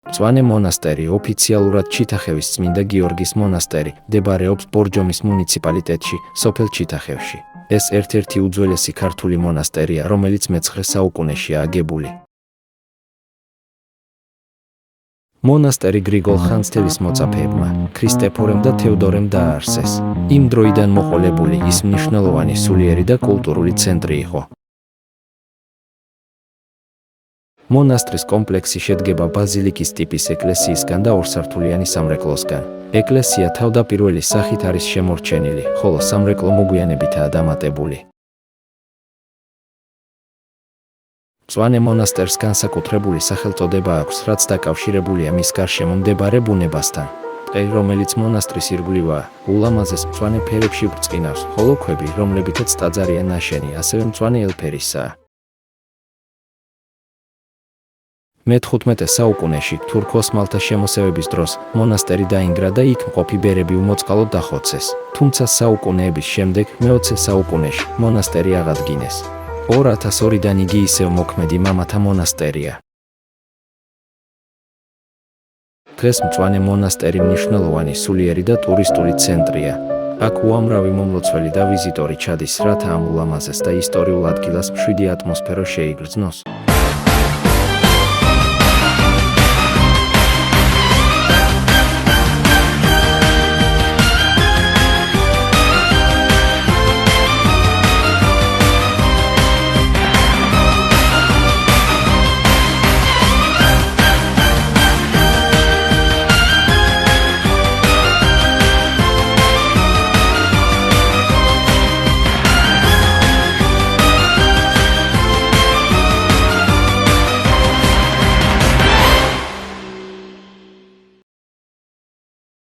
მწვანე მონასტერი, ოფიციალურად ჩიტახევის წმინდა გიორგის მონასტერი, მდებარეობს ბორჯომის მუნიციპალიტეტში, სოფელ ჩიტახევში. ეს ერთ-ერთი უძველესი ქართული მონასტერია, რომელიც მე-9 საუკუნეშია აგებული. მონასტერი გრიგოლ ხანძთელის მოწაფეებმა, ქრისტეფორემ და თევდორემ დააარსეს. იმ დროიდან მოყოლებული, ის მნიშვნელოვანი სულიერი და კულტურული ცენტრი იყო. მონასტრის კომპლექსი შედგება ბაზილიკის ტიპის ეკლესიისგან და ორსართულიანი სამრეკლოსგან. ეკლესია თავდაპირველი სახით არის შემორჩენილი, ხოლო სამრეკლო მოგვიანებითაა დამატებული. მწვანე მონასტერს განსაკუთრებული სახელწოდება აქვს, რაც დაკავშირებულია მის გარშემო მდებარე ბუნებასთან. ტყე, რომელიც მონასტრის ირგვლივაა, ულამაზეს მწვანე ფერებში ბრწყინავს, ხოლო ქვები, რომლებითაც ტაძარია ნაშენი, ასევე მწვანე ელფერისაა. მე-15 საუკუნეში თურქ-ოსმალთა შემოსევების დროს მონასტერი დაინგრა და იქ მყოფი ბერები უმოწყალოდ დახოცეს. თუმცა საუკუნეების შემდეგ მე-20 საუკუნეში მონასტერი აღადგინეს. 2002-დან იგი ისევ მოქმედი მამათა მონასტერია. დღეს მწვანე მონასტერი მნიშვნელოვანი სულიერი და ტურისტული ცენტრია. აქ უამრავი მომლოცველი და ვიზიტორი ჩადის, რათა ამ ულამაზეს და ისტორიულ ადგილას მშვიდი ატმოსფერო შეიგრძნოს.